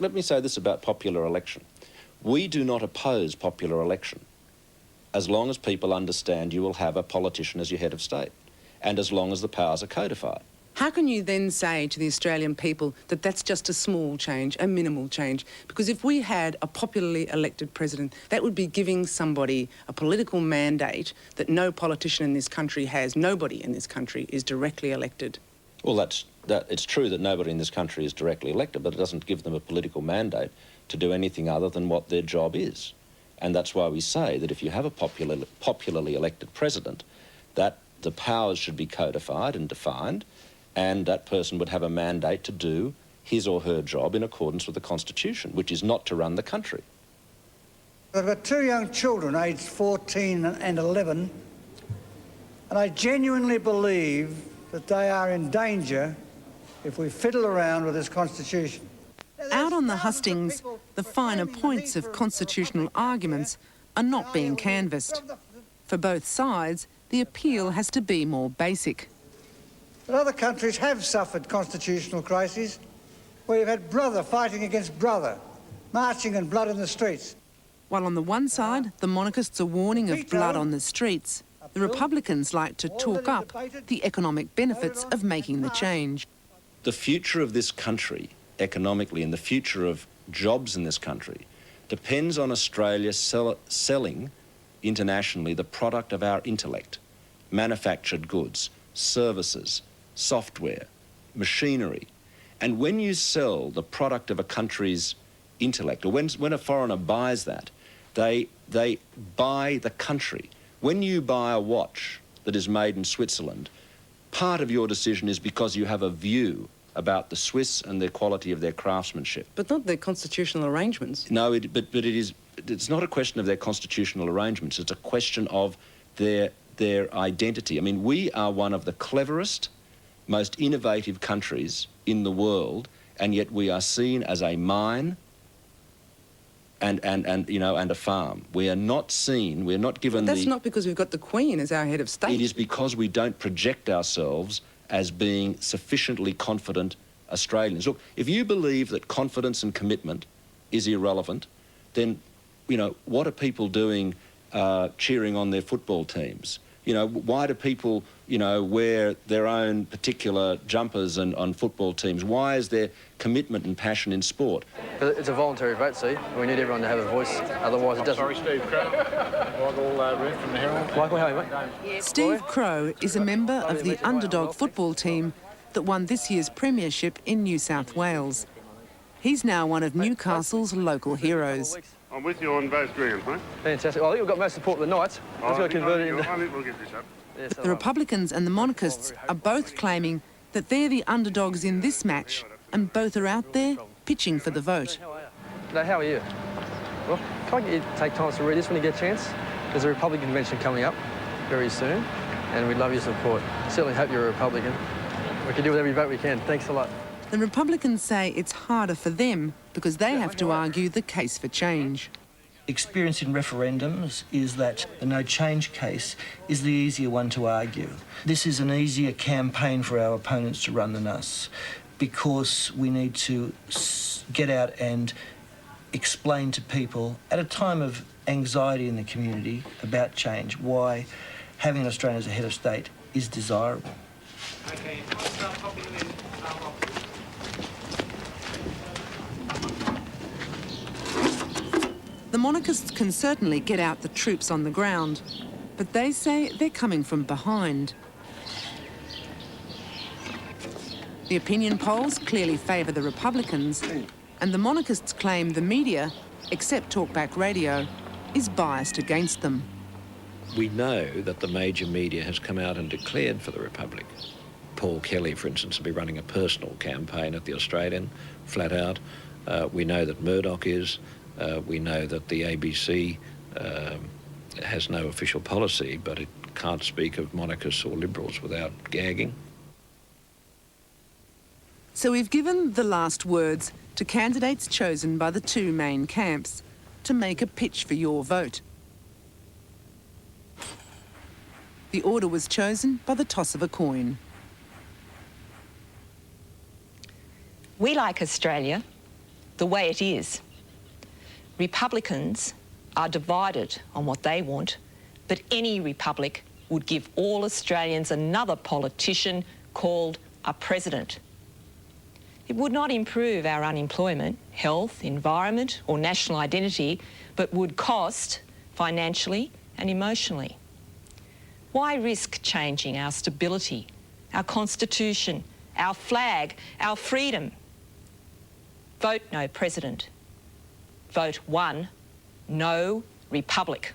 let me say this about popular election. We do not oppose popular election as long as people understand you will have a politician as your head of state and as long as the powers are codified. How can you then say to the Australian people that that's just a small change, a minimal change? Because if we had a popularly elected president, that would be giving somebody a political mandate that no politician in this country has. Nobody in this country is directly elected. Well, it's true that nobody in this country is directly elected, but it doesn't give them a political mandate to do anything other than what their job is. And that's why we say that if you have a popularly elected president, that the powers should be codified and defined, and that person would have a mandate to do his or her job in accordance with the Constitution, which is not to run the country. I've got two young children, aged 14 and 11, and I genuinely believe that they are in danger if we fiddle around with this Constitution. Out on the hustings, the finer points of constitutional arguments are not being canvassed. For both sides, the appeal has to be more basic. But other countries have suffered constitutional crises where you've had brother fighting against brother, marching and blood in the streets. While on the one side, the monarchists are warning of blood on the streets, the Republicans like to talk up the economic benefits of making the change. The future of this country, economically, and the future of jobs in this country depends on Australia selling internationally the product of our intellect, manufactured goods, services, software, machinery. And when you sell the product of a country's intellect, or when a foreigner buys that, they buy the country. When you buy a watch that is made in Switzerland, part of your decision is because you have a view about the Swiss and the quality of their craftsmanship. But not their constitutional arrangements. No, but it's not a question of their constitutional arrangements, it's a question of their identity. I mean, we are one of the cleverest, most innovative countries in the world, and yet we are seen as a mine and a farm. We are not seen, we're not given That's not because we've got the Queen as our head of state. It is because we don't project ourselves as being sufficiently confident Australians. Look, if you believe that confidence and commitment is irrelevant, then, what are people doing cheering on their football teams? Why do people, wear their own particular jumpers on football teams? Why is there commitment and passion in sport? It's a voluntary vote, see? We need everyone to have a voice, otherwise it doesn't... Sorry, Steve Crow. Michael Reed from the Herald. Michael, how are you, mate? Steve Crow is a member of the underdog football team that won this year's premiership in New South Wales. He's now one of Newcastle's local heroes. I'm with you on both grounds, mate. Fantastic. Well, I think we've got most support of the Knights. Let's go convert it into... I think we'll get this up. Yes, The Republicans and the monarchists are both claiming that they're the underdogs in this match, and both are out there pitching for the vote. G'day, how are you? Well, can I get you to take time to read this when you get a chance? There's a Republican convention coming up very soon, and we'd love your support. Certainly hope you're a Republican. We can do with every vote we can. Thanks a lot. The Republicans say it's harder for them because they have to argue the case for change. Experience in referendums is that the no change case is the easier one to argue. This is an easier campaign for our opponents to run than us because we need to get out and explain to people at a time of anxiety in the community about change why having Australia as a head of state is desirable. Okay, I'll start popping them in. The monarchists can certainly get out the troops on the ground, but they say they're coming from behind. The opinion polls clearly favour the Republicans, and the monarchists claim the media, except Talkback Radio, is biased against them. We know that the major media has come out and declared for the Republic. Paul Kelly, for instance, will be running a personal campaign at the Australian, flat out. We know that Murdoch is. We know that the ABC has no official policy, but it can't speak of monarchists or Liberals without gagging. So we've given the last words to candidates chosen by the two main camps to make a pitch for your vote. The order was chosen by the toss of a coin. We like Australia, the way it is. Republicans are divided on what they want, but any republic would give all Australians another politician called a president. It would not improve our unemployment, health, environment or national identity, but would cost financially and emotionally. Why risk changing our stability, our constitution, our flag, our freedom? Vote no president. Vote 1, no republic.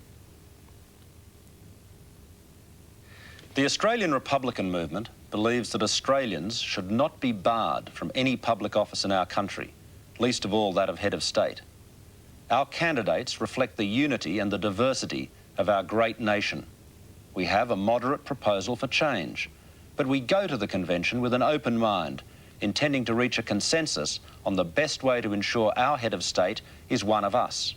The Australian Republican movement believes that Australians should not be barred from any public office in our country, least of all that of head of state. Our candidates reflect the unity and the diversity of our great nation. We have a moderate proposal for change, but we go to the convention with an open mind, intending to reach a consensus on the best way to ensure our head of state is one of us.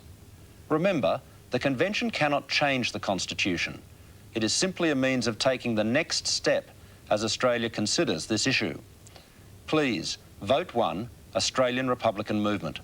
Remember, the convention cannot change the Constitution. It is simply a means of taking the next step as Australia considers this issue. Please, vote 1, Australian Republican Movement.